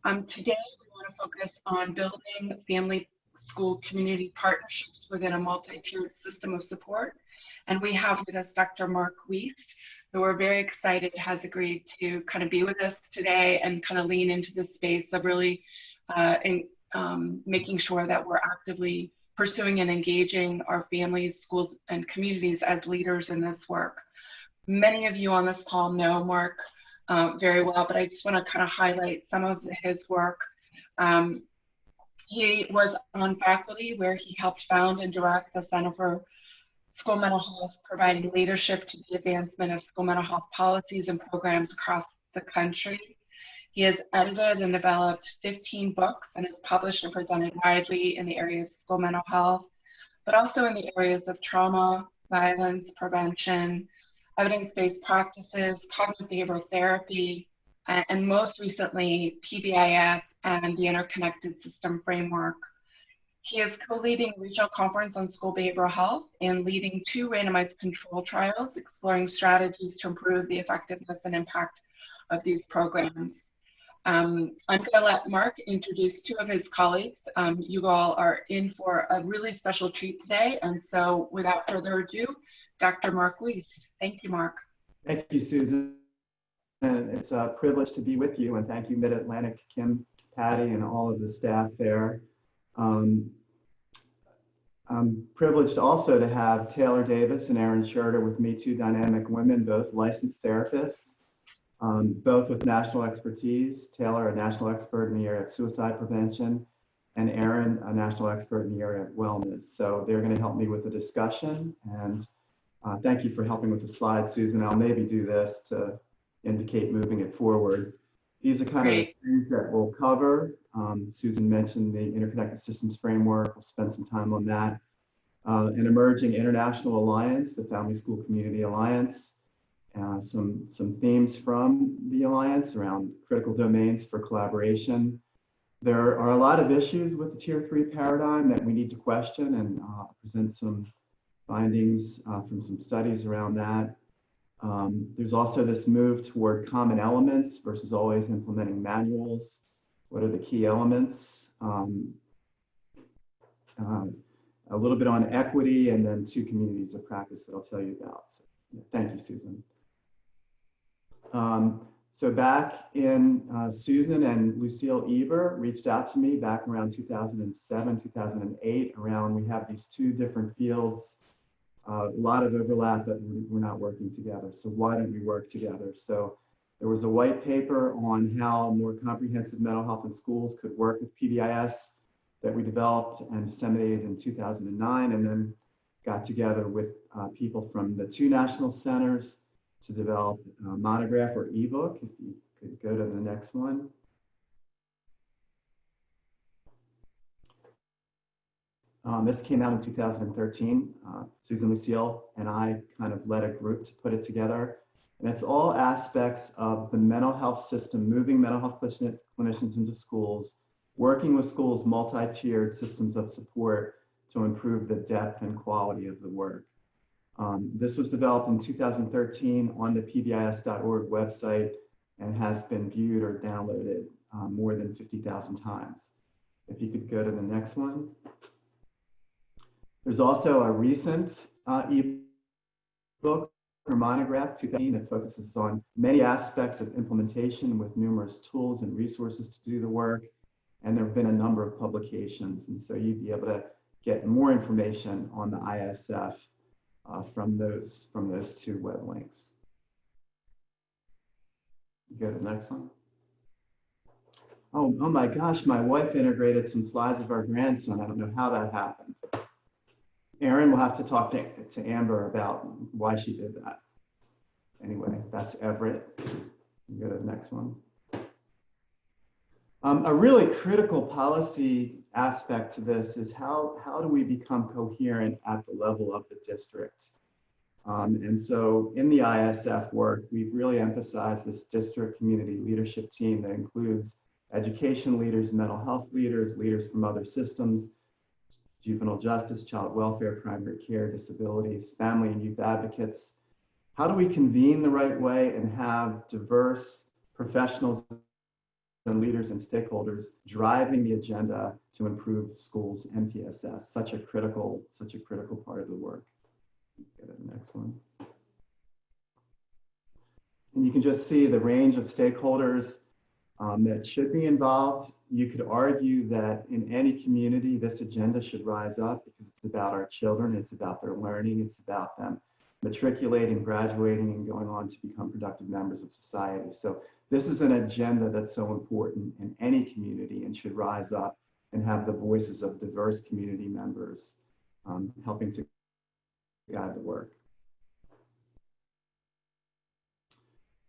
Today, we want to focus on building family school community partnerships within a multi-tiered system of support. And we have with us Dr. Mark Wiest, who we're very excited has agreed to kind of be with us today and kind of lean into this space of really making sure that we're actively pursuing and engaging our families, schools, and communities as leaders in this work. Many of you on this call know Mark very well, but I just want to kind of highlight some of his work. Um, he was on faculty where he helped found and direct the Center for School Mental Health, providing leadership to the advancement of school mental health policies and programs across the country. He has edited and developed 15 books and has published and presented widely in the area of school mental health, but also in the areas of trauma, violence prevention, evidence-based practices, cognitive behavioral therapy, and most recently, PBIS and the Interconnected System Framework. He is co-leading a regional conference on school behavioral health and leading 2 randomized control trials, exploring strategies to improve the effectiveness and impact of these programs. I'm going to let Mark introduce 2 of his colleagues. You all are in for a really special treat today. And so without further ado, Dr. Mark Wiest. Thank you, Mark. Thank you, Susan. And it's a privilege to be with you. And thank you, Mid-Atlantic, Kim, Patty, and all of the staff there. I'm privileged also to have Taylor Davis and Erin Schurter with me, 2 dynamic women, both licensed therapists, both with national expertise. Taylor, a national expert in the area of suicide prevention, and Erin, a national expert in the area of wellness. So they're going to help me with the discussion. And thank you for helping with the slides, Susan. I'll maybe do this to indicate moving it forward. These are kind of the things that we'll cover. Susan mentioned the Interconnected Systems Framework. We'll spend some time on that. An emerging international alliance, the Family School Community Alliance. Some themes from the alliance around critical domains for collaboration. There are a lot of issues with the Tier 3 paradigm that we need to question, and present some findings from some studies around that. There's also this move toward common elements versus always implementing manuals. What are the key elements? A little bit on equity, and then 2 communities of practice that I'll tell you about. So, thank you, Susan. So back in, Susan and Lucille Eber reached out to me back around 2007, 2008, around we have these 2 different fields. A lot of overlap, but we're not working together. So why don't we work together? So there was a white paper on how more comprehensive mental health in schools could work with PBIS that we developed and disseminated in 2009, and then got together with people from the 2 national centers to develop a monograph or ebook. If you could go to the next one. This came out in 2013. Susan, Lucille, and I kind of led a group to put it together. And it's all aspects of the mental health system, moving mental health clinicians into schools, working with schools' multi-tiered systems of support to improve the depth and quality of the work. This was developed in 2013 on the pbis.org website and has been viewed or downloaded more than 50,000 times. If you could go to the next one. There's also a recent ebook or monograph 2015 that focuses on many aspects of implementation with numerous tools and resources to do the work. And there have been a number of publications. And so you'd be able to get more information on the ISF from those 2 web links. Go to the next one. Oh my gosh, my wife integrated some slides of our grandson. I don't know how that happened. Erin will have to talk to Amber about why she did that. Anyway, that's Everett. Go to the next one. A really critical policy aspect to this is how do we become coherent at the level of the district? And so in the ISF work, we've really emphasized this district community leadership team that includes education leaders, mental health leaders, leaders from other systems, juvenile justice, child welfare, primary care, disabilities, family and youth advocates. How do we convene the right way and have diverse professionals and leaders leaders and stakeholders driving the agenda to improve schools MTSS, such a critical part of the work. Go to the next one. And you can just see the range of stakeholders that should be involved. You could argue that in any community, this agenda should rise up because it's about our children, it's about their learning, it's about them matriculating, graduating, and going on to become productive members of society. So this is an agenda that's so important in any community and should rise up and have the voices of diverse community members helping to guide the work.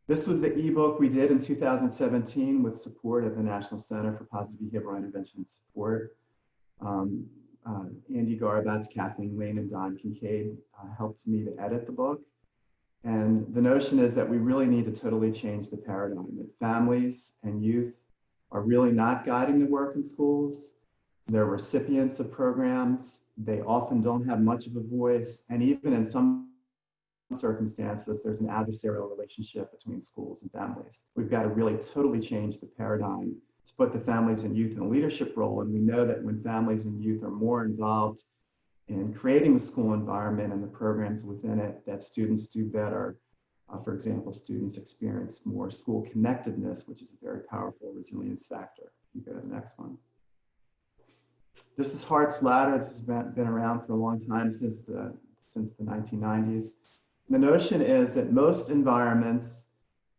This was the ebook we did in 2017 with support of the National Center for Positive Behavioral Intervention and Support. Andy Garbats, Kathleen Lane, and Don Kincaid helped me to edit the book. And the notion is that we really need to totally change the paradigm, that families and youth are really not guiding the work in schools. They're recipients of programs. They often don't have much of a voice. And even in some circumstances, there's an adversarial relationship between schools and families. We've got to really totally change the paradigm to put the families and youth in a leadership role. And we know that when families and youth are more involved in creating the school environment and the programs within it, that students do better. For example, students experience more school connectedness, which is a very powerful resilience factor. You go to the next one. This is Hart's ladder. This has been around for a long time, since the 1990s. The notion is that most environments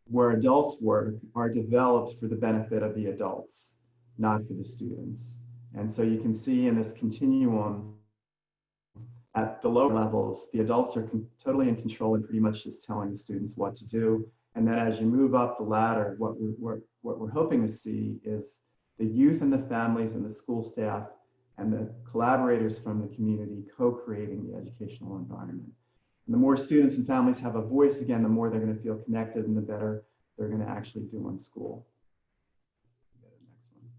where adults work are developed for the benefit of the adults, not for the students. And so you can see in this continuum, at the lower levels, the adults are totally in control and pretty much just telling the students what to do. And then as you move up the ladder, what we're hoping to see is the youth and the families and the school staff and the collaborators from the community co-creating the educational environment. And the more students and families have a voice, again, the more they're going to feel connected and the better they're going to actually do in school. Next one.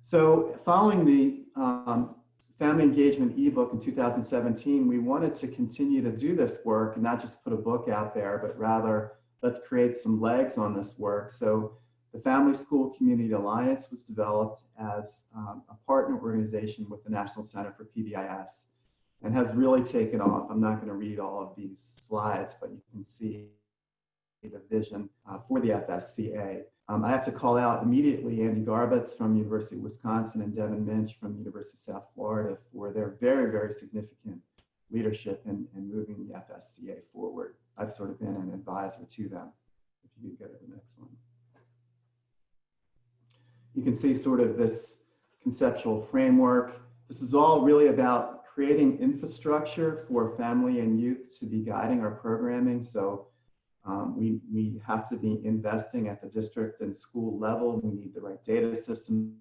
So following the family engagement ebook in 2017, we wanted to continue to do this work and not just put a book out there, but rather let's create some legs on this work. So the Family School Community Alliance was developed as a partner organization with the National Center for PBIS and has really taken off. I'm not going to read all of these slides, but you can see the vision for the FSCA. I have to call out immediately Andy Garbats from University of Wisconsin and Devin Minch from University of South Florida for their very, very significant leadership in moving the FSCA forward. I've sort of been an advisor to them. If you could go to the next one. You can see sort of this conceptual framework. This is all really about creating infrastructure for family and youth to be guiding our programming. So we have to be investing at the district and school level. We need the right data systems.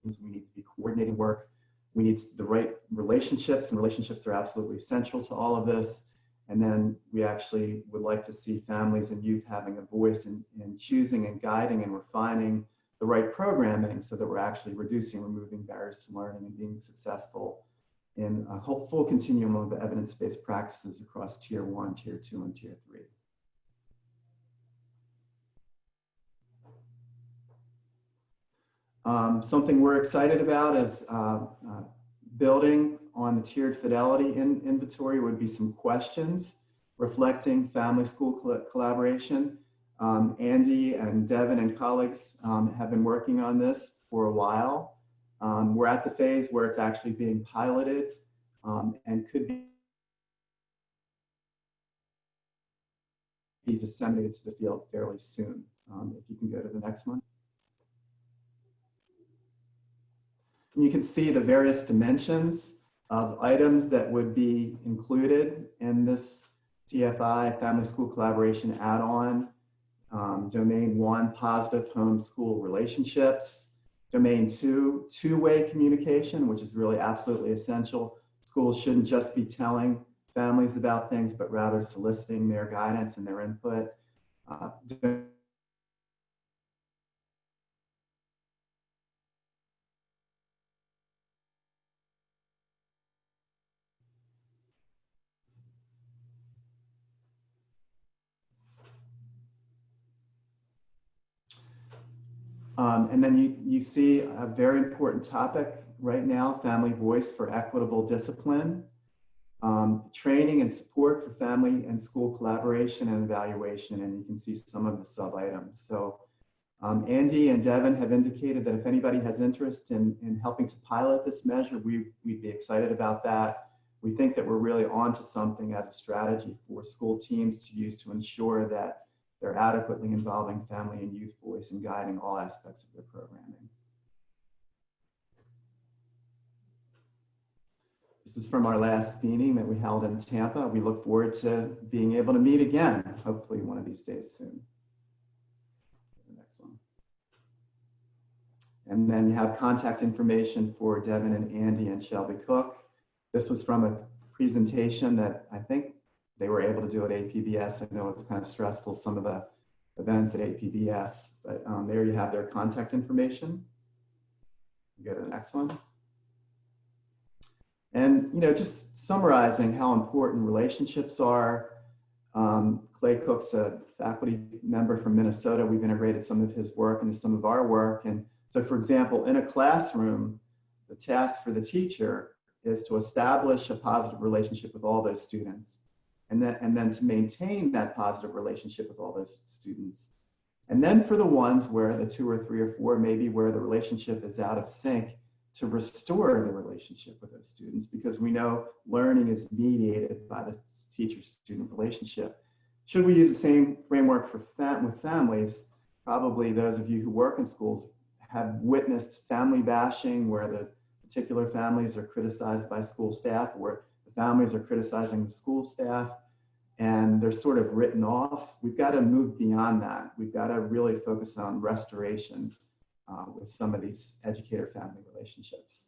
We need to be coordinating work. We need the right relationships, and relationships are absolutely essential to all of this. And then we actually would like to see families and youth having a voice in choosing and guiding and refining the right programming so that we're actually reducing, removing barriers to learning and being successful in a full continuum of evidence-based practices across Tier 1, Tier 2, and Tier 3. Something we're excited about is building on the tiered fidelity inventory would be some questions reflecting family-school collaboration. Andy and Devin and colleagues have been working on this for a while. We're at the phase where it's actually being piloted and could be disseminated to the field fairly soon. If you can go to the next one. And you can see the various dimensions of items that would be included in this TFI, Family School Collaboration add-on. Domain 1, positive home-school relationships. Domain 2, two-way communication, which is really absolutely essential. Schools shouldn't just be telling families about things, but rather soliciting their guidance and their input. And then you see a very important topic right now, family voice for equitable discipline, training and support for family and school collaboration and evaluation. And you can see some of the sub items. So Andy and Devin have indicated that if anybody has interest in helping to pilot this measure, we'd be excited about that. We think that we're really onto something as a strategy for school teams to use to ensure that they're adequately involving family and youth voice and guiding all aspects of their programming. This is from our last meeting that we held in Tampa. We look forward to being able to meet again, hopefully one of these days soon. The next one. And then you have contact information for Devin and Andy and Shelby Cook. This was from a presentation that I think they were able to do at APBS. I know it's kind of stressful, some of the events at APBS, but there you have their contact information. Go to the next one. And, just summarizing how important relationships are. Clay Cook's a faculty member from Minnesota. We've integrated some of his work into some of our work. And so, for example, in a classroom, the task for the teacher is to establish a positive relationship with all those students, and then to maintain that positive relationship with all those students. And then for the ones where the 2 or 3 or 4, maybe where the relationship is out of sync, to restore the relationship with those students, because we know learning is mediated by the teacher-student relationship. Should we use the same framework with families? Probably those of you who work in schools have witnessed family bashing, where the particular families are criticized by school staff, or the families are criticizing the school staff, and they're sort of written off. We've got to move beyond that. We've got to really focus on restoration with some of these educator-family relationships.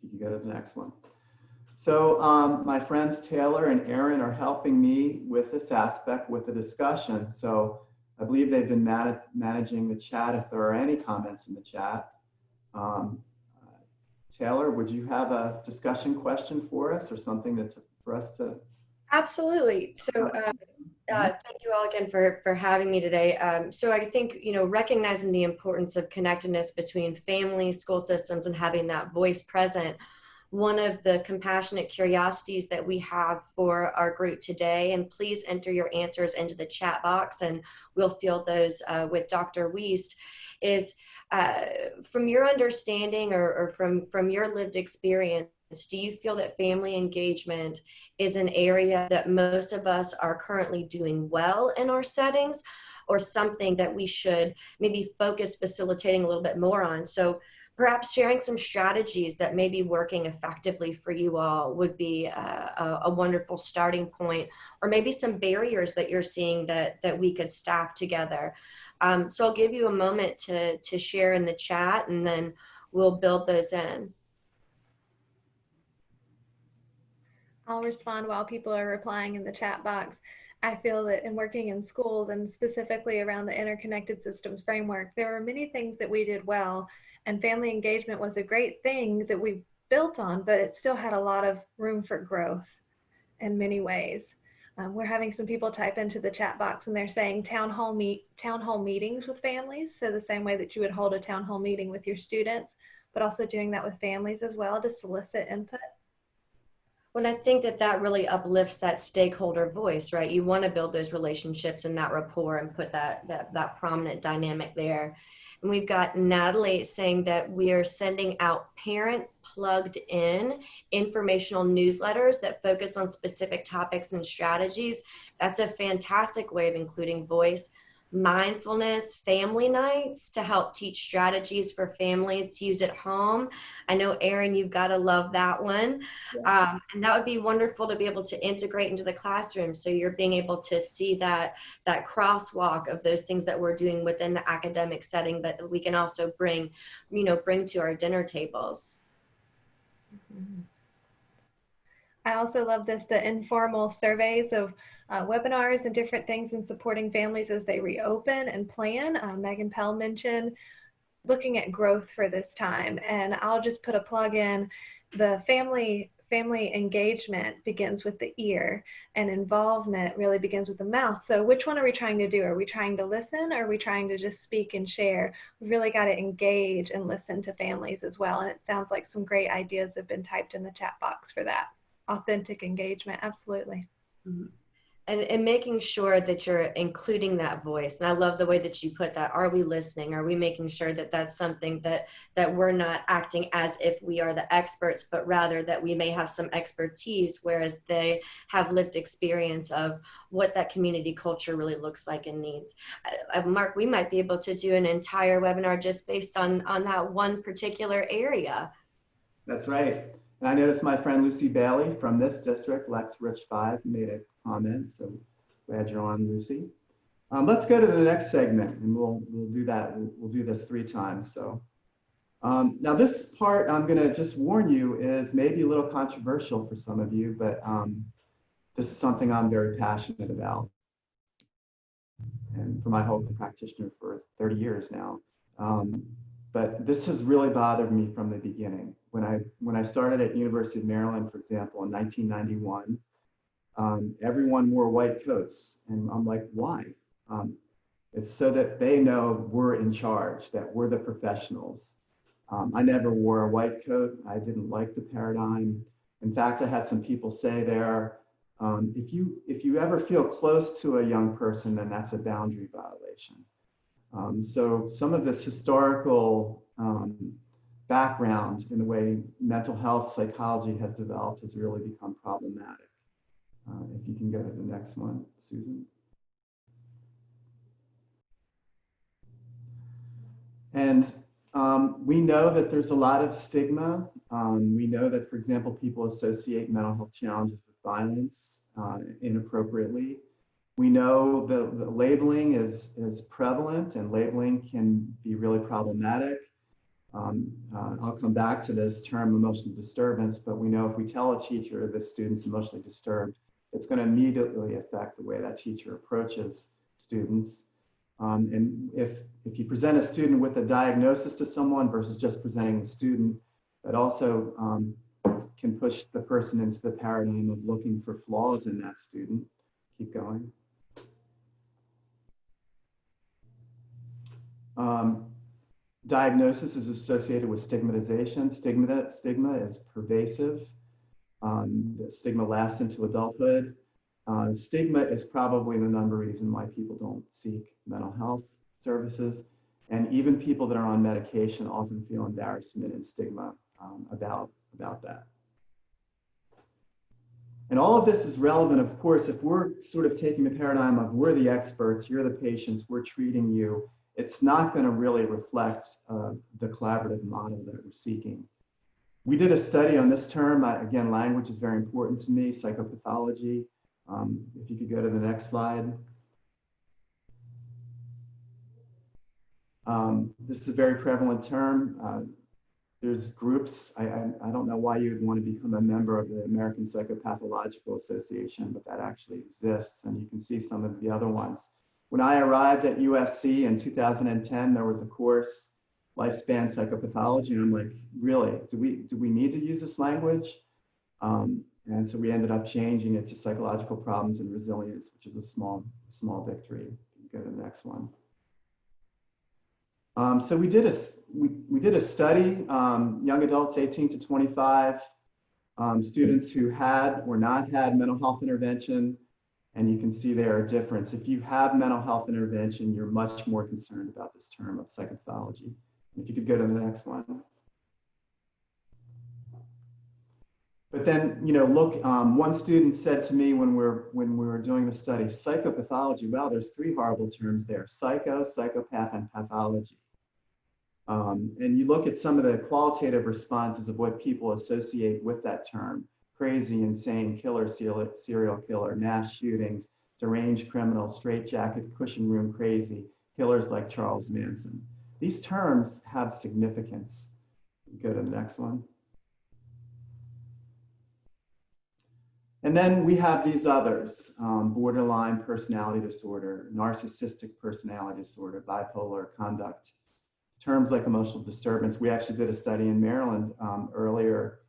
You can go to the next one. So my friends Taylor and Aaron are helping me with this aspect, with the discussion. So I believe they've been managing the chat if there are any comments in the chat. Taylor, would you have a discussion question for us, or something for us to? Absolutely. So thank you all again for having me today. So I think, recognizing the importance of connectedness between families, school systems, and having that voice present, one of the compassionate curiosities that we have for our group today, and please enter your answers into the chat box and we'll field those with Dr. Wiest, is from your understanding or from your lived experience, do you feel that family engagement is an area that most of us are currently doing well in our settings, or something that we should maybe focus facilitating a little bit more on? So perhaps sharing some strategies that may be working effectively for you all would be a wonderful starting point, or maybe some barriers that you're seeing that we could staff together. So I'll give you a moment to share in the chat, and then we'll build those in. I'll respond while people are replying in the chat box. I feel that in working in schools, and specifically around the interconnected systems framework, there were many things that we did well, and family engagement was a great thing that we built on, but it still had a lot of room for growth in many ways. We're having some people type into the chat box, and they're saying town hall meetings with families. So the same way that you would hold a town hall meeting with your students, but also doing that with families as well to solicit input. Well, I think that really uplifts that stakeholder voice, right? You want to build those relationships and that rapport and put that prominent dynamic there. And we've got Natalie saying that we are sending out parent plugged in informational newsletters that focus on specific topics and strategies. That's a fantastic way of including voice. Mindfulness family nights to help teach strategies for families to use at home. I know, Erin, you've got to love that one. Yeah. And that would be wonderful to be able to integrate into the classroom. So you're being able to see that crosswalk of those things that we're doing within the academic setting, but that we can also bring to our dinner tables. Mm-hmm. I also love the informal surveys of webinars and different things in supporting families as they reopen and plan. Megan Pell mentioned looking at growth for this time, and I'll just put a plug in. The family family engagement begins with the ear and involvement really begins with the mouth. So which one are we trying to do? Are we trying to listen, or are we trying to just speak and share? We really got to engage and listen to families as well. And it sounds like some great ideas have been typed in the chat box for that. Authentic engagement, absolutely. Mm-hmm. And making sure that you're including that voice. And I love the way that you put that. Are we listening? Are we making sure that that's something that we're not acting as if we are the experts, but rather that we may have some expertise, whereas they have lived experience of what that community culture really looks like and needs. Mark, we might be able to do an entire webinar just based on that one particular area. That's right. And I noticed my friend Lucy Bailey from this district, Lex Rich 5, made a comment. So glad you're on, Lucy. Let's go to the next segment, and we'll do that. We'll do this 3 times. So now this part, I'm going to just warn you, is maybe a little controversial for some of you, but this is something I'm very passionate about, and for my whole practitioner for 30 years now. But this has really bothered me from the beginning. When I started at University of Maryland, for example, in 1991, everyone wore white coats. And I'm like, why? It's so that they know we're in charge, that we're the professionals. I never wore a white coat. I didn't like the paradigm. In fact, I had some people say there, if you ever feel close to a young person, then that's a boundary violation. So some of this historical background in the way mental health psychology has developed has really become problematic. If you can go to the next one, Susan. And we know that there's a lot of stigma. We know that, for example, people associate mental health challenges with violence inappropriately. We know the labeling is prevalent, and labeling can be really problematic. I'll come back to this term emotional disturbance, but we know if we tell a teacher the student's emotionally disturbed, it's going to immediately affect the way that teacher approaches students. And if you present a student with a diagnosis to someone versus just presenting the student, that also can push the person into the paradigm of looking for flaws in that student. Keep going. Diagnosis is associated with stigmatization. Stigma is pervasive. The stigma lasts into adulthood. Stigma is probably the number reason why people don't seek mental health services. And even people that are on medication often feel embarrassment and stigma about that. And all of this is relevant, of course, if we're sort of taking the paradigm of we're the experts, you're the patients, we're treating you, it's not going to really reflect the collaborative model that we're seeking. We did a study on this term. Again, language is very important to me, psychopathology. If you could go to the next slide. This is a very prevalent term. There's groups, I don't know why you'd want to become a member of the American Psychopathological Association, but that actually exists, and you can see some of the other ones. When I arrived at USC in 2010, there was a course, Lifespan Psychopathology, and I'm like, really, do we need to use this language? And so we ended up changing it to Psychological Problems and Resilience, which is a small victory. Go to the next one. So we did a study, young adults 18 to 25, students who had or not had mental health intervention, and you can see there a difference. If you have mental health intervention, you're much more concerned about this term of psychopathology. If you could go to the next one. But then, you know, look, one student said to me when we were doing the study, psychopathology, wow, there's 3 horrible terms there, psycho, psychopath, and pathology. And you look at some of the qualitative responses of what people associate with that term: crazy, insane, killer, serial killer, mass shootings, deranged criminal, straitjacket, cushion room crazy, killers like Charles Manson. These terms have significance. Go to the next one. And then we have these others: borderline personality disorder, narcissistic personality disorder, bipolar conduct. Terms like emotional disturbance. We actually did a study in Maryland earlier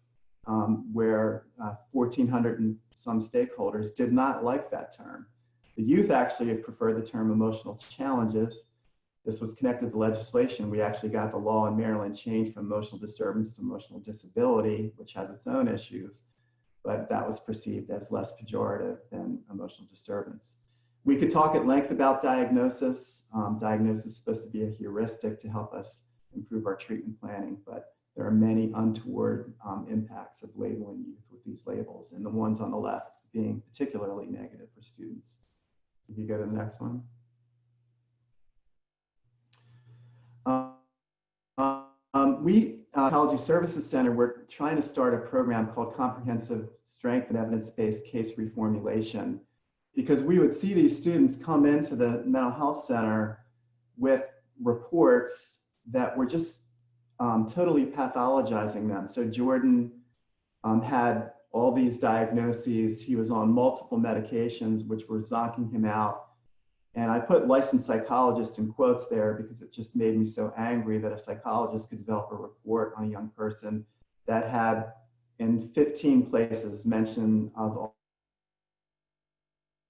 where 1,400 and some stakeholders did not like that term. The youth actually preferred the term emotional challenges. This was connected to legislation. We actually got the law in Maryland changed from emotional disturbance to emotional disability, which has its own issues, but that was perceived as less pejorative than emotional disturbance. We could talk at length about diagnosis. Diagnosis is supposed to be a heuristic to help us improve our treatment planning, but there are many untoward impacts of labeling youth with these labels, and the ones on the left being particularly negative for students. If you go to the next one. We, Psychology Services Center, we're trying to start a program called Comprehensive Strength and Evidence-Based Case Reformulation, because we would see these students come into the mental health center with reports that were just totally pathologizing them. So Jordan had all these diagnoses. He was on multiple medications, which were zonking him out. And I put licensed psychologist in quotes there because it just made me so angry that a psychologist could develop a report on a young person that had in 15 places mention of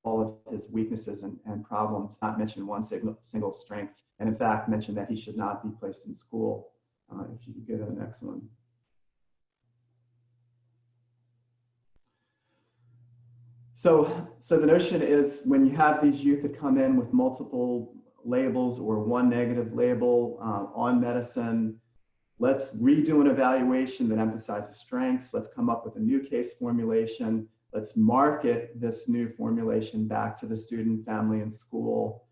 all of his weaknesses and problems, not mention one single strength, and in fact mentioned that he should not be placed in school. If you could go to the next one. So the notion is when you have these youth that come in with multiple labels or one negative label on medicine, let's redo an evaluation that emphasizes strengths. Let's come up with a new case formulation. Let's market this new formulation back to the student, family, and school.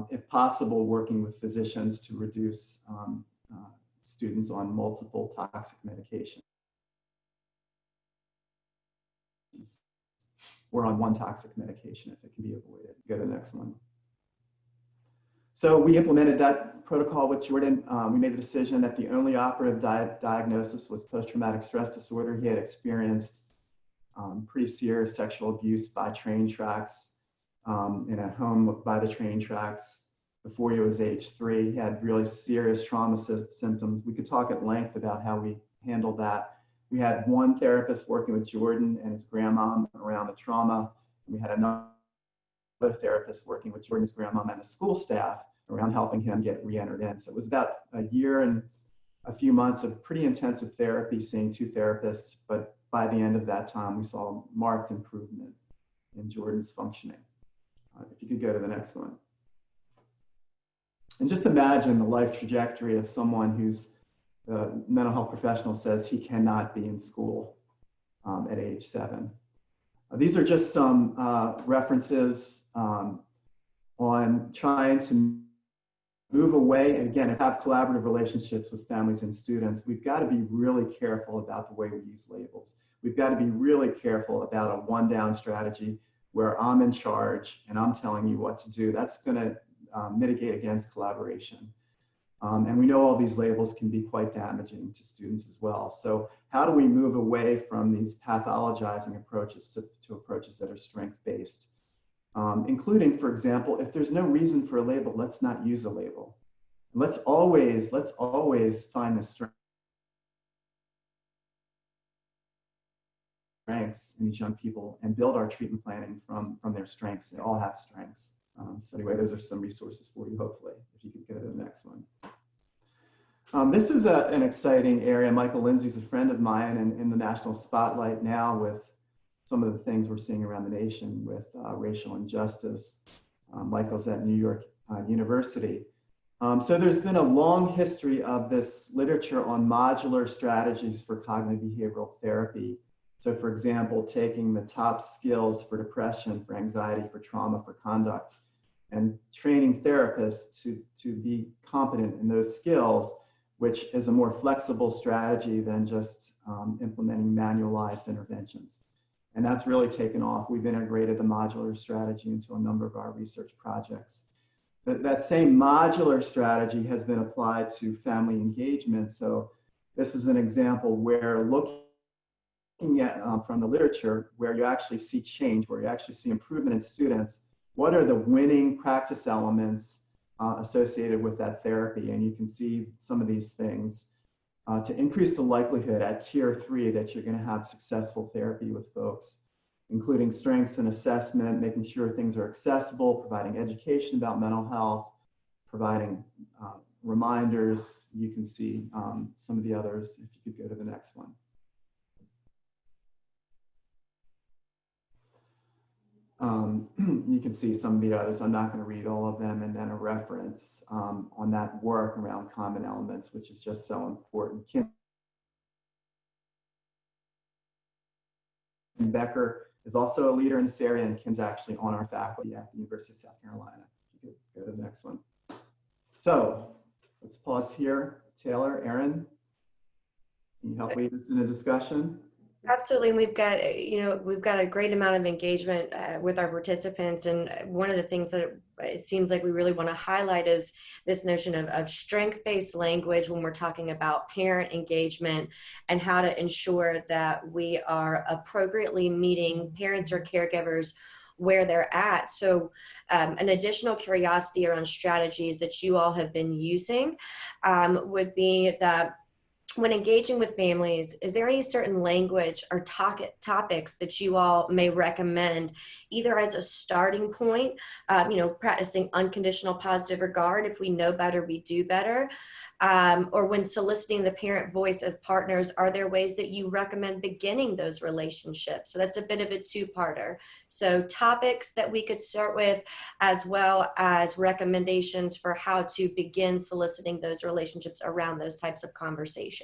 If possible, working with physicians to reduce students on multiple toxic medications or on one toxic medication if it can be avoided. Go to the next one. So we implemented that protocol with Jordan. We made the decision that the only operative diagnosis was post-traumatic stress disorder. He had experienced pretty serious sexual abuse by train tracks in a home by the train tracks before he was age 3. He had really serious trauma symptoms. We could talk at length about how we handled that. We had one therapist working with Jordan and his grandmom around the trauma. We had another therapist working with Jordan's grandmom and the school staff around helping him get re-entered in. So it was about a year and a few months of pretty intensive therapy, seeing 2 therapists, but by the end of that time, we saw marked improvement in Jordan's functioning. If you could go to the next one. And just imagine the life trajectory of someone who's the mental health professional says he cannot be in school at age 7. These are just some references on trying to move away, and again, have collaborative relationships with families and students. We've got to be really careful about the way we use labels. We've got to be really careful about a one-down strategy where I'm in charge and I'm telling you what to do. That's going to mitigate against collaboration. And we know all these labels can be quite damaging to students as well. So how do we move away from these pathologizing approaches to approaches that are strength-based? Including, for example, if there's no reason for a label, let's not use a label. Let's always find the strengths in these young people and build our treatment planning from their strengths. They all have strengths. So anyway, those are some resources for you, hopefully, if you could go to the next one. This is an exciting area. Michael Lindsay's a friend of mine and in the national spotlight now with some of the things we're seeing around the nation with racial injustice. Michael's at New York University. So there's been a long history of this literature on modular strategies for cognitive behavioral therapy. So for example, taking the top skills for depression, for anxiety, for trauma, for conduct, and training therapists to be competent in those skills, which is a more flexible strategy than just implementing manualized interventions. And that's really taken off. We've integrated the modular strategy into a number of our research projects. That same modular strategy has been applied to family engagement. So this is an example where looking at from the literature where you actually see change, where you actually see improvement in students. What are the winning practice elements associated with that therapy? And you can see some of these things. to increase the likelihood at tier 3 that you're going to have successful therapy with folks, including strengths and assessment, making sure things are accessible, providing education about mental health, providing reminders. You can see some of the others if you could go to the next one. You can see some of the others. I'm not going to read all of them, and then a reference on that work around common elements, which is just so important. Kim Becker is also a leader in this area, and Kim's actually on our faculty at the University of South Carolina. You could go to the next one. So let's pause here. Taylor, Erin, can you help lead us in a discussion? Absolutely. And we've got, we've got a great amount of engagement with our participants. And one of the things that it seems like we really want to highlight is this notion of strength-based language when we're talking about parent engagement and how to ensure that we are appropriately meeting parents or caregivers where they're at. So an additional curiosity around strategies that you all have been using would be that when engaging with families, is there any certain language or topics that you all may recommend, either as a starting point, practicing unconditional positive regard, if we know better, we do better, or when soliciting the parent voice as partners, are there ways that you recommend beginning those relationships? So that's a bit of a two-parter. So topics that we could start with, as well as recommendations for how to begin soliciting those relationships around those types of conversations.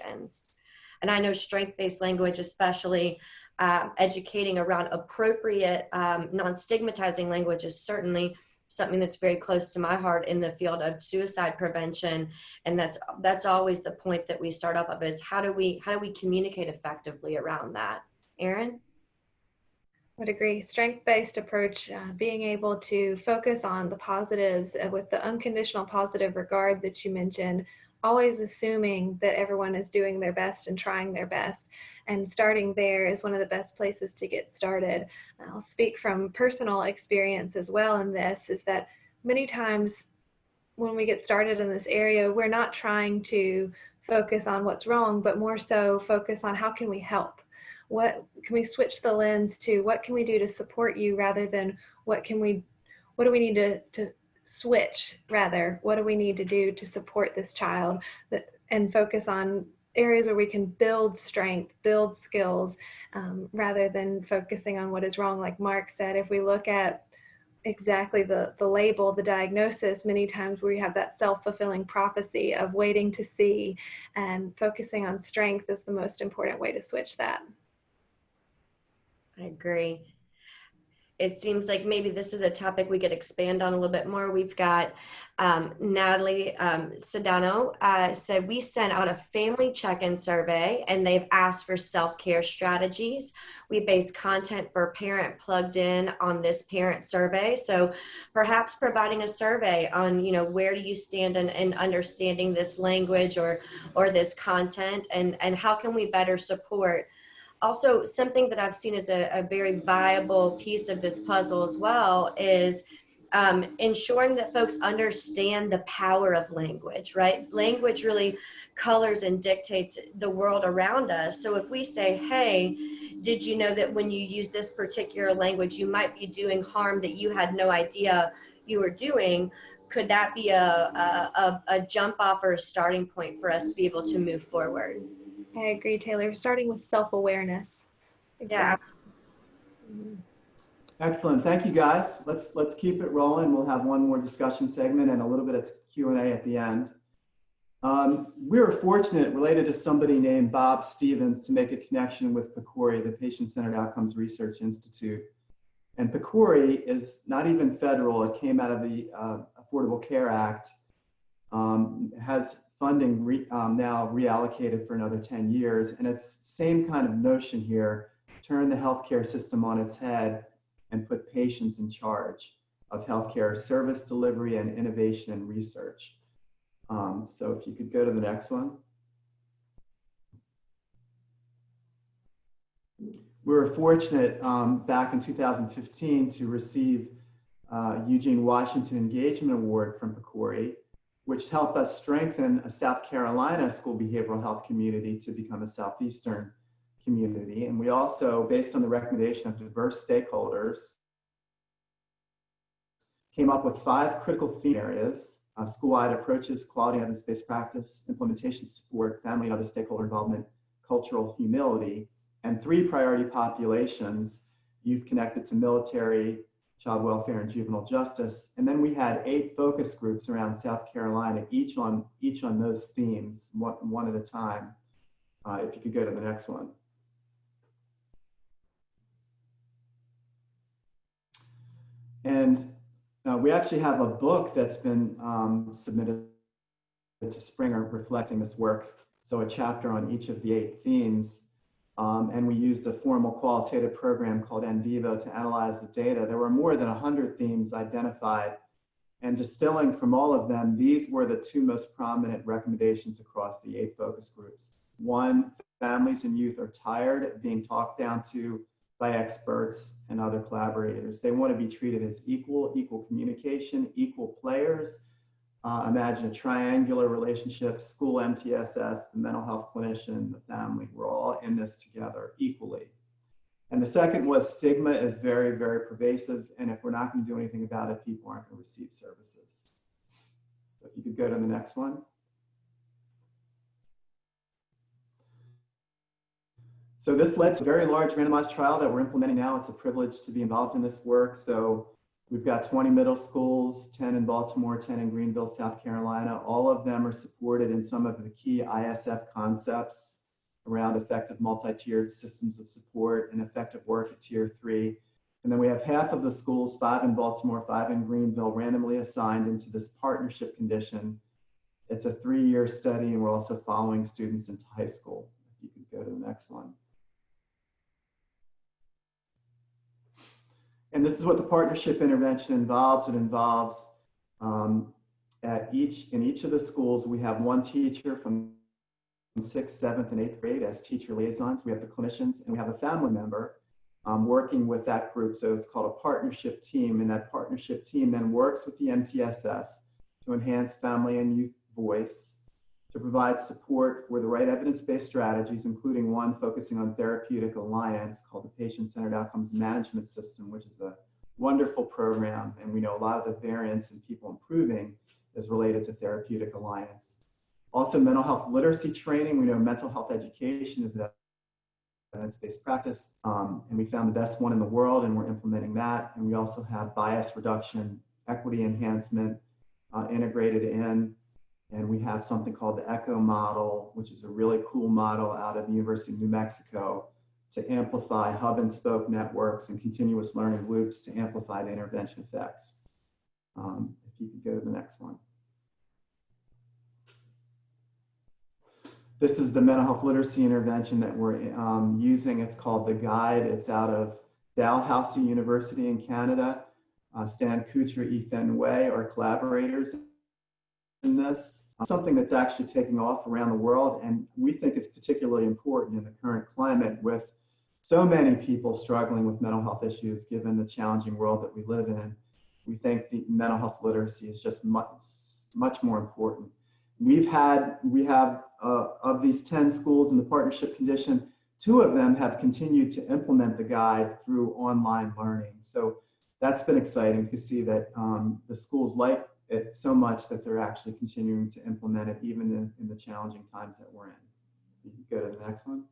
And I know strength-based language, especially educating around appropriate non-stigmatizing language, is certainly something that's very close to my heart in the field of suicide prevention. And that's always the point that we start off of, is how do we communicate effectively around that? Erin? I would agree. Strength-based approach, being able to focus on the positives with the unconditional positive regard that you mentioned, always assuming that everyone is doing their best and trying their best. And starting there is one of the best places to get started. I'll speak from personal experience as well in this, is that many times when we get started in this area, we're not trying to focus on what's wrong, but more so focus on how can we help? What can we switch the lens to? What can we do to support you, rather than what do we need to switch, rather, what do we need to do to support this child, and focus on areas where we can build strength, build skills, rather than focusing on what is wrong. Like Mark said, if we look at exactly the label, the diagnosis, many times we have that self-fulfilling prophecy of waiting to see, and focusing on strength is the most important way to switch that. I agree. It seems like maybe this is a topic we could expand on a little bit more. We've got Natalie Sedano said, we sent out a family check-in survey and they've asked for self-care strategies. We based content for parent plugged in on this parent survey. So perhaps providing a survey on, where do you stand in understanding this language or this content, and how can we better support. Also, something that I've seen as a very viable piece of this puzzle as well is ensuring that folks understand the power of language, right? Language really colors and dictates the world around us. So if we say, hey, did you know that when you use this particular language, you might be doing harm that you had no idea you were doing? Could that be a jump off or a starting point for us to be able to move forward? I agree, Taylor. Starting with self-awareness. Exactly. Yeah. Excellent. Thank you, guys. Let's keep it rolling. We'll have one more discussion segment and a little bit of Q&A at the end. We were fortunate, related to somebody named Bob Stevens, to make a connection with PCORI, the Patient-Centered Outcomes Research Institute. And PCORI is not even federal. It came out of the Affordable Care Act, has funding now reallocated for another 10 years. And it's the same kind of notion here: turn the healthcare system on its head and put patients in charge of healthcare service delivery and innovation and research. So if you could go to the next one. We were fortunate back in 2015 to receive Eugene Washington Engagement Award from PCORI. which helped us strengthen a South Carolina school behavioral health community to become a Southeastern community. And we also, based on the recommendation of diverse stakeholders, came up with 5 critical theme areas: school-wide approaches, quality and evidence-based practice, implementation support, family and other stakeholder involvement, cultural humility, and 3 priority populations: youth connected to military, child welfare, and juvenile justice. And then we had 8 focus groups around South Carolina, each on those themes, one at a time. If you could go to the next one. And we actually have a book that's been submitted to Springer reflecting this work. So a chapter on each of the 8 themes. And we used a formal qualitative program called NVivo to analyze the data. There were more than 100 themes identified, and distilling from all of them, these were the 2 most prominent recommendations across the 8 focus groups. 1, families and youth are tired of being talked down to by experts and other collaborators. They want to be treated as equal communication, equal players. Imagine a triangular relationship: school, MTSS, the mental health clinician, the family. We're all in this together equally. And the second was stigma is very, very pervasive. And if we're not going to do anything about it, people aren't going to receive services. So if you could go to the next one. So this led to a very large randomized trial that we're implementing now. It's a privilege to be involved in this work. So we've got 20 middle schools, 10 in Baltimore, 10 in Greenville, South Carolina. All of them are supported in some of the key ISF concepts around effective multi-tiered systems of support and effective work at tier 3. And then we have half of the schools, 5 in Baltimore, 5 in Greenville, randomly assigned into this partnership condition. It's a 3-year study, and we're also following students into high school. If you could go to the next one. And this is what the partnership intervention involves. It involves in each of the schools, we have 1 teacher from 6th, 7th, and 8th grade as teacher liaisons. We have the clinicians, and we have a family member working with that group. So it's called a partnership team, and that partnership team then works with the MTSS to enhance family and youth voice, to provide support for the right evidence-based strategies, including one focusing on therapeutic alliance called the Patient-Centered Outcomes Management System, which is a wonderful program. And we know a lot of the variance in people improving is related to therapeutic alliance. Also, mental health literacy training. We know mental health education is an evidence-based practice, and we found the best one in the world, and we're implementing that. And we also have bias reduction, equity enhancement integrated in. And we have something called the ECHO model, which is a really cool model out of the University of New Mexico to amplify hub and spoke networks and continuous learning loops to amplify the intervention effects. If you could go to the next one. This is the mental health literacy intervention that we're using. It's called The Guide. It's out of Dalhousie University in Canada. Stan Kuchar, Ethan Way are collaborators in this, something that's actually taking off around the world, and we think it's particularly important in the current climate with so many people struggling with mental health issues given the challenging world that we live in. We think the mental health literacy is just much more important. We have of these 10 schools in the partnership condition, 2 of them have continued to implement the guide through online learning. So that's been exciting to see that the schools like it so much that they're actually continuing to implement it even in the challenging times that we're in. You can go to the next one.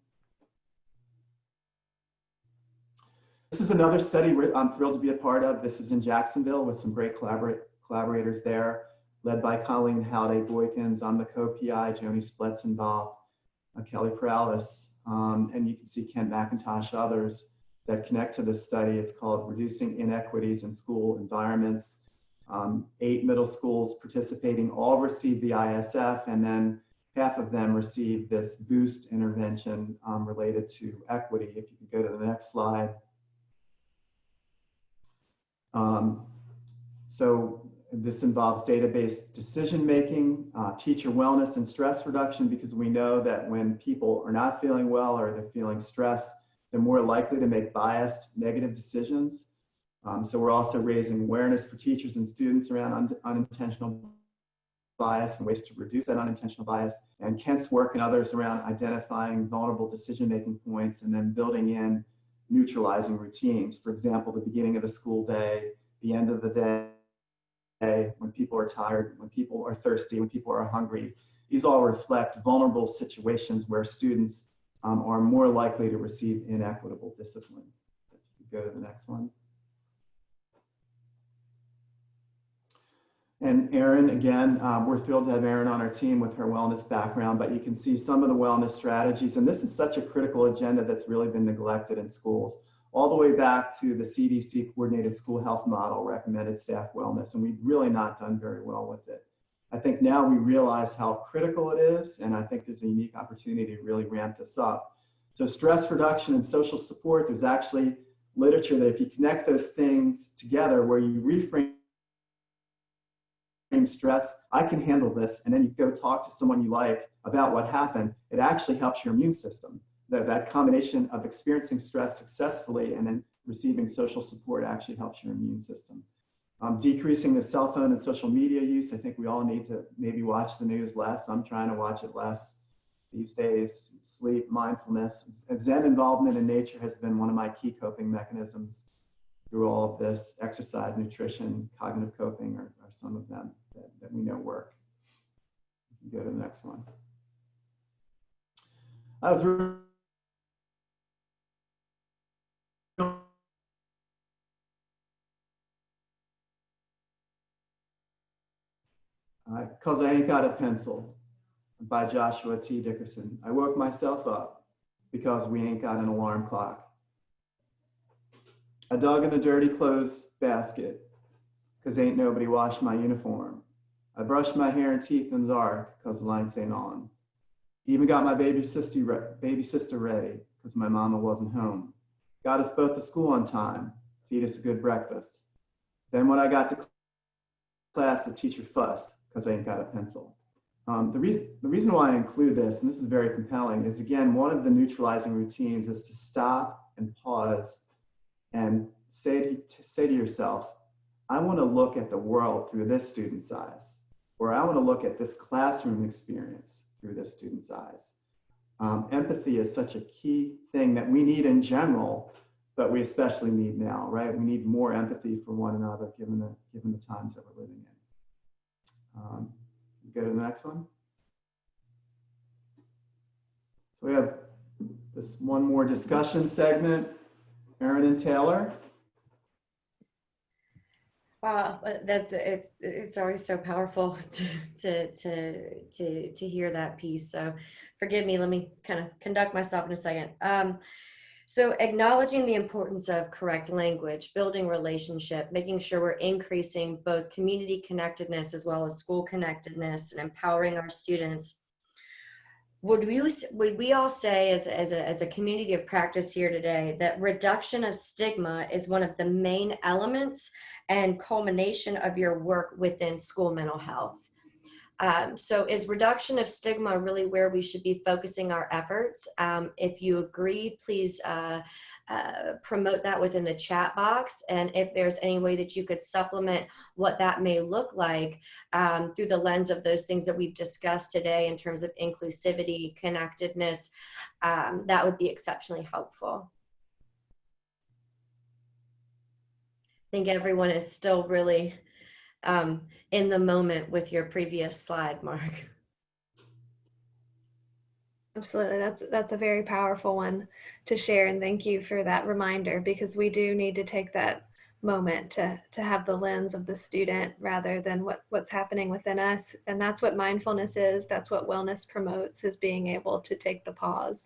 This is another study I'm thrilled to be a part of. This is in Jacksonville with some great collaborators there, led by Colleen Halliday-Boykins. I'm the co-PI, Joni Splett's involved, Kelly Perales, and you can see Kent McIntosh, others that connect to this study. It's called Reducing Inequities in School Environments. 8 middle schools participating all received the ISF, and then half of them received this boost intervention related to equity. If you could go to the next slide. So this involves data-based decision-making, teacher wellness and stress reduction, because we know that when people are not feeling well or they're feeling stressed, they're more likely to make biased negative decisions. So we're also raising awareness for teachers and students around unintentional bias and ways to reduce that unintentional bias, and Kent's work and others around identifying vulnerable decision-making points and then building in neutralizing routines. For example, the beginning of the school day, the end of the day, when people are tired, when people are thirsty, when people are hungry. These all reflect vulnerable situations where students are more likely to receive inequitable discipline. Go to the next one. And Erin, again, we're thrilled to have Erin on our team with her wellness background, but you can see some of the wellness strategies, and this is such a critical agenda that's really been neglected in schools, all the way back to the CDC coordinated school health model recommended staff wellness, and we've really not done very well with it. I think now we realize how critical it is, and I think there's a unique opportunity to really ramp this up. So stress reduction and social support, there's actually literature that if you connect those things together where you reframe stress, I can handle this, and then you go talk to someone you like about what happened, it actually helps your immune system. That combination of experiencing stress successfully and then receiving social support actually helps your immune system. Decreasing the cell phone and social media use, I think we all need to maybe watch the news less. I'm trying to watch it less these days. Sleep, mindfulness, Zen involvement in nature has been one of my key coping mechanisms through all of this. Exercise, nutrition, cognitive coping are some of them that we know work. Go to the next one. I was Cause I Ain't Got a Pencil by Joshua T. Dickerson. I woke myself up because we ain't got an alarm clock. I dug in the dirty clothes basket because ain't nobody washed my uniform. I brushed my hair and teeth in the dark because the lights ain't on. Even got my baby sister ready because my mama wasn't home. Got us both to school on time, feed us a good breakfast. Then when I got to class, the teacher fussed because I ain't got a pencil. The reason why I include this, and this is very compelling, is again, one of the neutralizing routines is to stop and pause and say to yourself, I want to look at the world through this student's eyes, or I want to look at this classroom experience through this student's eyes. Empathy is such a key thing that we need in general, but we especially need now, right? We need more empathy for one another given the times that we're living in. Go to the next one. So we have this one more discussion segment. Erin and Taylor. Wow, it's always so powerful to hear that piece. So forgive me, let me kind of conduct myself in a second. So acknowledging the importance of correct language, building relationship, making sure we're increasing both community connectedness as well as school connectedness and empowering our students. Would we all say as a community of practice here today that reduction of stigma is one of the main elements and culmination of your work within school mental health? So is reduction of stigma really where we should be focusing our efforts? If you agree, please promote that within the chat box. And if there's any way that you could supplement what that may look like through the lens of those things that we've discussed today in terms of inclusivity, connectedness, that would be exceptionally helpful. I think everyone is still really in the moment with your previous slide, Mark. Absolutely, that's a very powerful one to share, and thank you for that reminder, because we do need to take that moment to have the lens of the student rather than what's happening within us. And that's what mindfulness is. That's what wellness promotes, is being able to take the pause.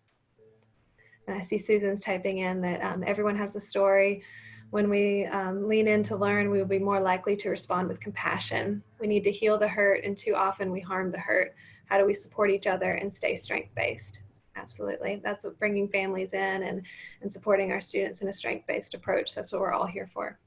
And I see Susan's typing in that everyone has a story. When we lean in to learn, we will be more likely to respond with compassion. We need to heal the hurt, and too often we harm the hurt. How do we support each other and stay strength-based? Absolutely. That's what bringing families in and supporting our students in a strength-based approach. That's what we're all here for.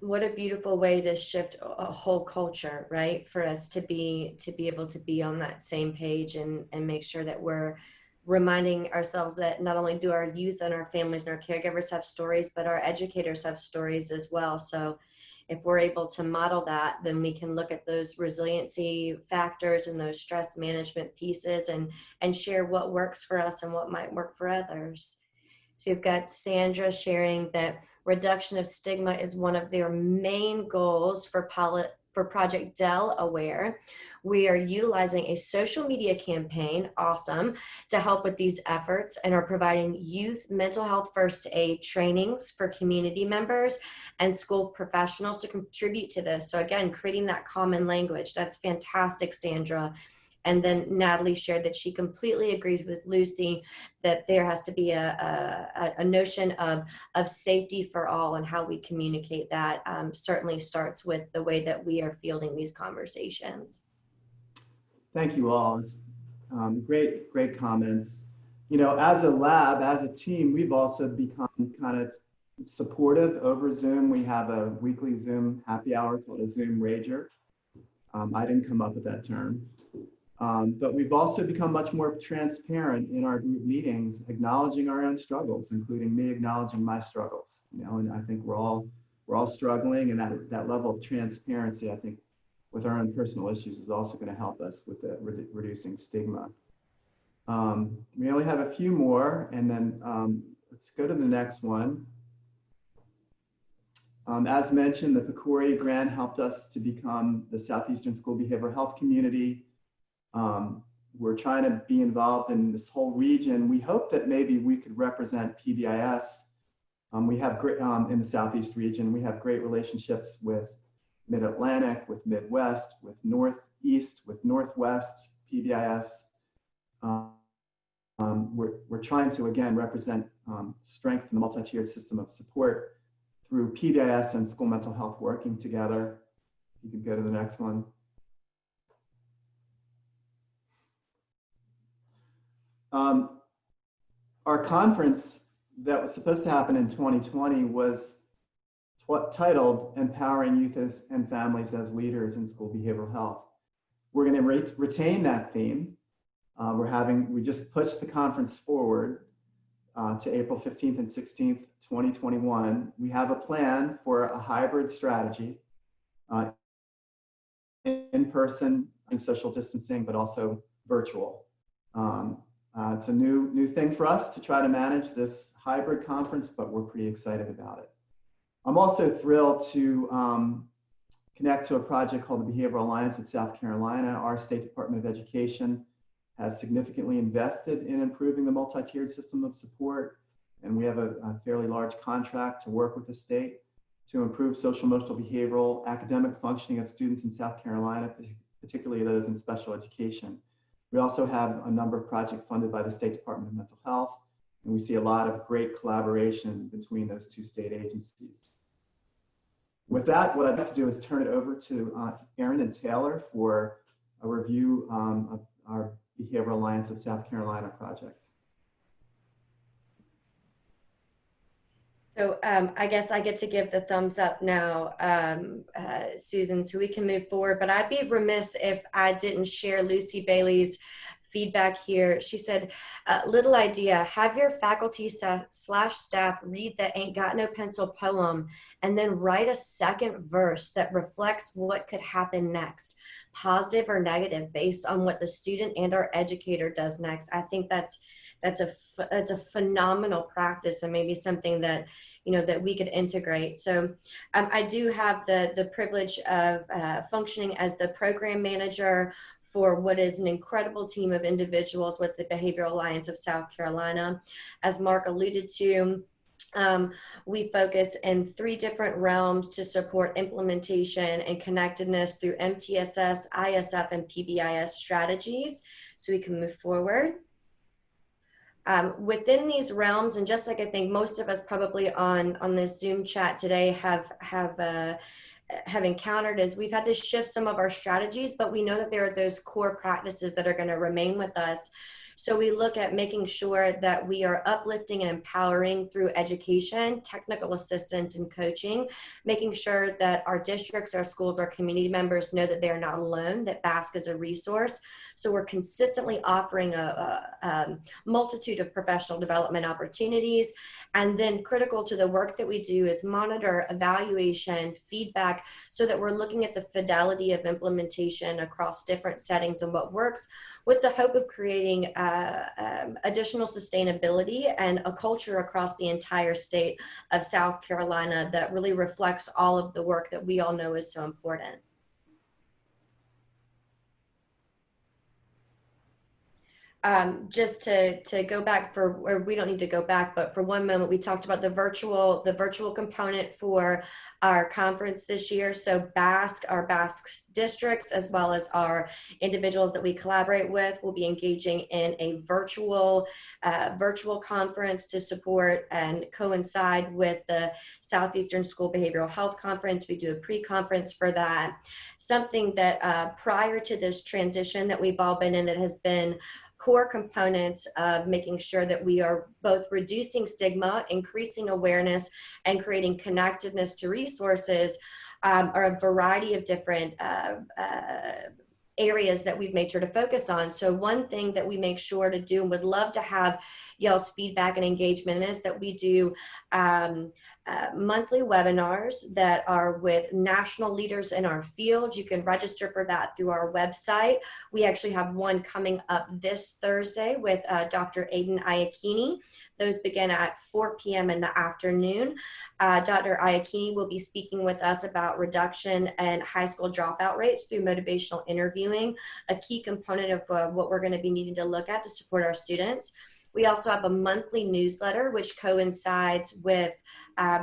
What a beautiful way to shift a whole culture, right? For us to be able to be on that same page and make sure that we're reminding ourselves that not only do our youth and our families and our caregivers have stories, but our educators have stories as well. So if we're able to model that, then we can look at those resiliency factors and those stress management pieces and share what works for us and what might work for others. So you've got Sandra sharing that reduction of stigma is one of their main goals for Project Delaware. We are utilizing a social media campaign, awesome, to help with these efforts, and are providing youth mental health first aid trainings for community members and school professionals to contribute to this. So again, creating that common language. That's fantastic, Sandra. And then Natalie shared that she completely agrees with Lucy that there has to be a notion of safety for all, and how we communicate that certainly starts with the way that we are fielding these conversations. Thank you all. It's great comments. You know, as a lab, as a team, we've also become kind of supportive over Zoom. We have a weekly Zoom happy hour called a Zoom Rager. I didn't come up with that term. But we've also become much more transparent in our group meetings, acknowledging our own struggles, including me acknowledging my struggles. You know, and I think we're all struggling, and that level of transparency, I think, with our own personal issues, is also going to help us with the reducing stigma. We only have a few more, and then let's go to the next one. As mentioned, the PCORI grant helped us to become the Southeastern School Behavioral Health Community. We're trying to be involved in this whole region. We hope that maybe we could represent PBIS. We have great, in the Southeast region, we have great relationships with Mid-Atlantic, with Midwest, with Northeast, with Northwest PBIS. We're trying to, again, represent strength in the multi-tiered system of support through PBIS and school mental health working together. You can go to the next one. Our conference that was supposed to happen in 2020 was titled Empowering Youth and Families as Leaders in School Behavioral Health. We're going to retain that theme. We just pushed the conference forward to April 15th and 16th, 2021. We have a plan for a hybrid strategy, in person and social distancing, but also virtual. It's a new thing for us to try to manage this hybrid conference, but we're pretty excited about it. I'm also thrilled to connect to a project called the Behavioral Alliance of South Carolina. Our State Department of Education has significantly invested in improving the multi-tiered system of support, and we have a fairly large contract to work with the state to improve social, emotional, behavioral, academic functioning of students in South Carolina, particularly those in special education. We also have a number of projects funded by the State Department of Mental Health, and we see a lot of great collaboration between those two state agencies. With that, what I'd like to do is turn it over to Erin and Taylor for a review of our Behavioral Alliance of South Carolina project. So I guess I get to give the thumbs up now, Susan, so we can move forward. But I'd be remiss if I didn't share Lucy Bailey's feedback here. She said, little idea, have your faculty / staff read the Ain't Got No Pencil poem and then write a second verse that reflects what could happen next, positive or negative, based on what the student and our educator does next. I think that's a phenomenal practice, and maybe something that, you know, that we could integrate. So I do have the privilege of functioning as the program manager for what is an incredible team of individuals with the Behavioral Alliance of South Carolina. As Mark alluded to, we focus in 3 different realms to support implementation and connectedness through MTSS, ISF, and PBIS strategies. So we can move forward. Within these realms, and just like I think most of us probably on this Zoom chat today have encountered, is we've had to shift some of our strategies, but we know that there are those core practices that are going to remain with us. So we look at making sure that we are uplifting and empowering through education, technical assistance, and coaching, making sure that our districts, our schools, our community members know that they are not alone, that BASC is a resource. So we're consistently offering a multitude of professional development opportunities. And then critical to the work that we do is monitor, evaluation, feedback, so that we're looking at the fidelity of implementation across different settings and what works, with the hope of creating additional sustainability and a culture across the entire state of South Carolina that really reflects all of the work that we all know is so important. Just to go back or we don't need to go back, but for one moment, we talked about the virtual component for our conference this year. So BASC, our BASC districts, as well as our individuals that we collaborate with, will be engaging in a virtual conference to support and coincide with the Southeastern School Behavioral Health Conference. We do a pre-conference for that. Something that prior to this transition that we've all been in, that has been core components of making sure that we are both reducing stigma, increasing awareness, and creating connectedness to resources are a variety of different areas that we've made sure to focus on. So one thing that we make sure to do and would love to have y'all's feedback and engagement in is that we do monthly webinars that are with national leaders in our field. You can register for that through our website. We actually have one coming up this Thursday with Dr. Aiden Iacchini. Those begin at 4 p.m. in the afternoon. Dr. Iacchini will be speaking with us about reduction and high school dropout rates through motivational interviewing, a key component of what we're going to be needing to look at to support our students. We also have a monthly newsletter, which coincides with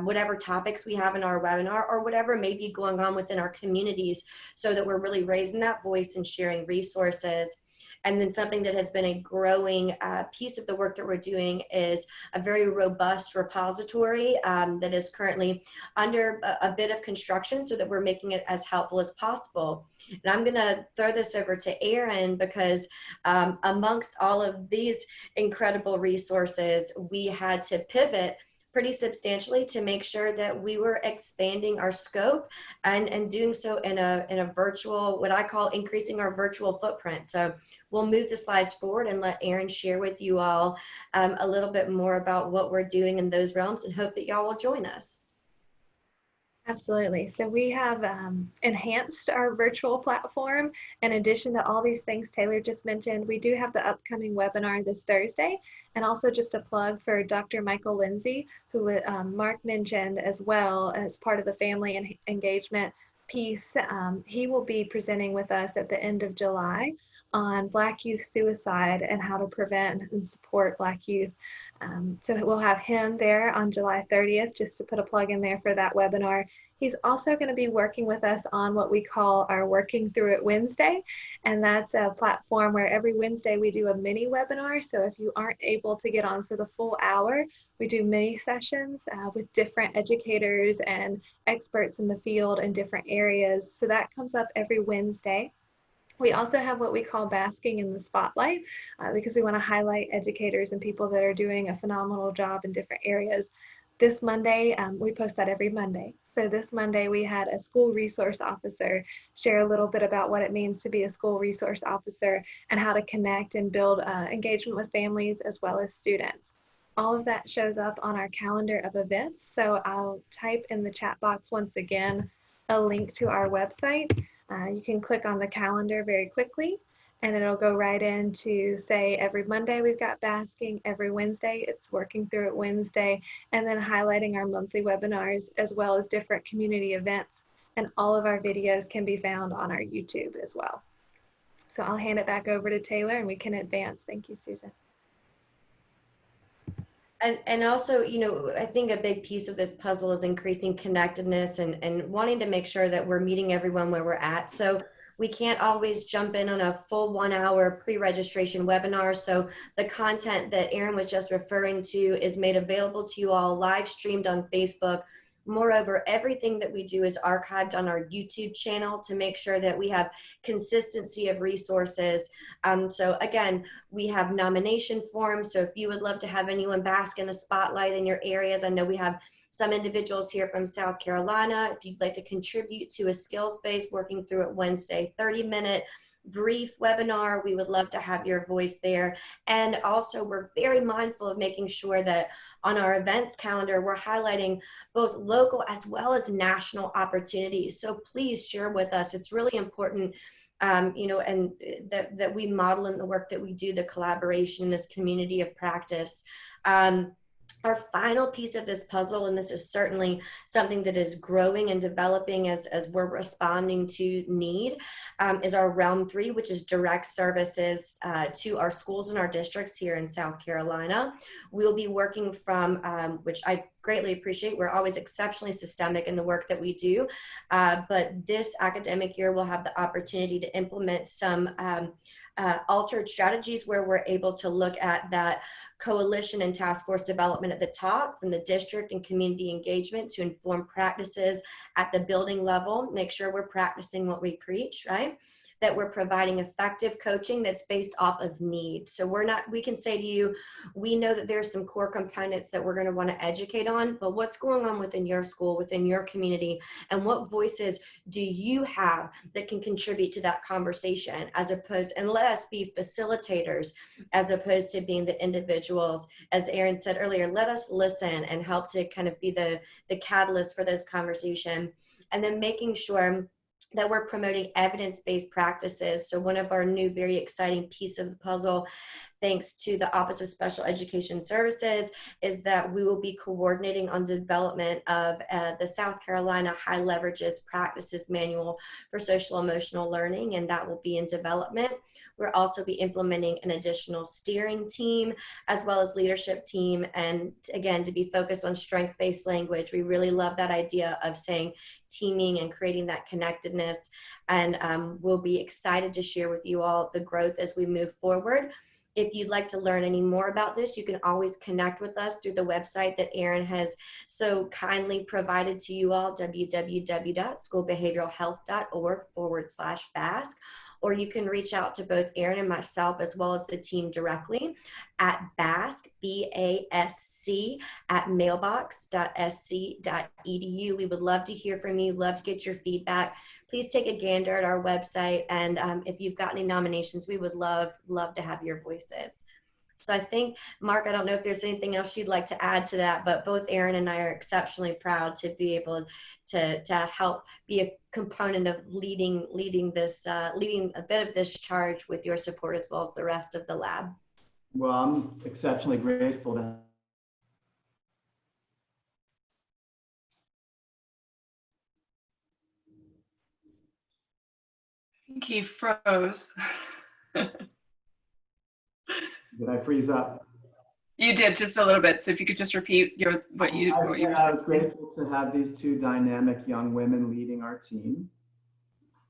whatever topics we have in our webinar or whatever may be going on within our communities, so that we're really raising that voice and sharing resources. And then something that has been a growing piece of the work that we're doing is a very robust repository that is currently under a bit of construction, so that we're making it as helpful as possible. And I'm going to throw this over to Erin, because amongst all of these incredible resources, we had to pivot pretty substantially to make sure that we were expanding our scope and doing so in a virtual, what I call increasing our virtual footprint. So we'll move the slides forward and let Erin share with you all a little bit more about what we're doing in those realms, and hope that y'all will join us. Absolutely. So we have enhanced our virtual platform. In addition to all these things Taylor just mentioned, we do have the upcoming webinar this Thursday, and also just a plug for Dr. Michael Lindsay, who Mark mentioned as well as part of the family and engagement piece. He will be presenting with us at the end of July on Black youth suicide and how to prevent and support Black youth. So we'll have him there on July 30th, just to put a plug in there for that webinar. He's also going to be working with us on what we call our Working Through It Wednesday. And that's a platform where every Wednesday we do a mini webinar. So if you aren't able to get on for the full hour, we do mini sessions with different educators and experts in the field in different areas. So that comes up every Wednesday. We also have what we call basking in the spotlight, because we want to highlight educators and people that are doing a phenomenal job in different areas. This Monday, we post that every Monday. So this Monday we had a school resource officer share a little bit about what it means to be a school resource officer and how to connect and build engagement with families as well as students. All of that shows up on our calendar of events. So I'll type in the chat box once again a link to our website. You can click on the calendar very quickly, and it'll go right into, say, every Monday we've got basking, every Wednesday it's Working Through It Wednesday, and then highlighting our monthly webinars as well as different community events. And all of our videos can be found on our YouTube as well. So I'll hand it back over to Taylor and we can advance. Thank you, Susan. And also, you know, I think a big piece of this puzzle is increasing connectedness and wanting to make sure that we're meeting everyone where we're at. So we can't always jump in on a full 1 hour pre-registration webinar. So the content that Erin was just referring to is made available to you all live streamed on Facebook Moreover, everything that we do is archived on our YouTube channel to make sure that we have consistency of resources. So again, we have nomination forms. So if you would love to have anyone bask in the spotlight in your areas, I know we have some individuals here from South Carolina. If you'd like to contribute to a skills-based working through it Wednesday, 30-minute brief webinar, we would love to have your voice there. And also, we're very mindful of making sure that on our events calendar, we're highlighting both local as well as national opportunities. So please share with us. It's really important, you know, and that we model in the work that we do, the collaboration in this community of practice. Our final piece of this puzzle, and this is certainly something that is growing and developing as we're responding to need, is our Realm 3, which is direct services to our schools and our districts here in South Carolina. We'll be working from, which I greatly appreciate. We're always exceptionally systemic in the work that we do, but this academic year we'll have the opportunity to implement some altered strategies where we're able to look at that coalition and task force development at the top from the district and community engagement to inform practices at the building level, make sure we're practicing what we preach, right? That we're providing effective coaching that's based off of need. So we can say to you, we know that there's some core components that we're going to want to educate on, but what's going on within your school, within your community, and what voices do you have that can contribute to that conversation, as opposed, and let us be facilitators as opposed to being the individuals. As Erin said earlier, let us listen and help to kind of be the catalyst for this conversation. And then making sure that we're promoting evidence-based practices. So one of our new very exciting piece of the puzzle, thanks to the Office of Special Education Services, is that we will be coordinating on the development of the South Carolina High Leverages Practices Manual for Social Emotional Learning, and that will be in development. We'll also be implementing an additional steering team as well as leadership team, and again, to be focused on strength-based language. We really love that idea of saying teaming and creating that connectedness, and we'll be excited to share with you all the growth as we move forward. If you'd like to learn any more about this, you can always connect with us through the website that Erin has so kindly provided to you all, www.schoolbehavioralhealth.org/BASK. Or you can reach out to both Erin and myself as well as the team directly at BASK, B-A-S-C, at mailbox.sc.edu. We would love to hear from you, love to get your feedback. Please take a gander at our website, and if you've got any nominations, we would love to have your voices. So I think, Mark, I don't know if there's anything else you'd like to add to that, but both Erin and I are exceptionally proud to be able to help be a component of leading this, leading a bit of this charge with your support as well as the rest of the lab. Well, I'm exceptionally grateful to I think he froze. Did I freeze up? You did just a little bit. So if you could just repeat what you were saying. I was grateful to have these two dynamic young women leading our team.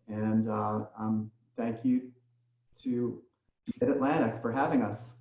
And thank you to Mid-Atlantic for having us.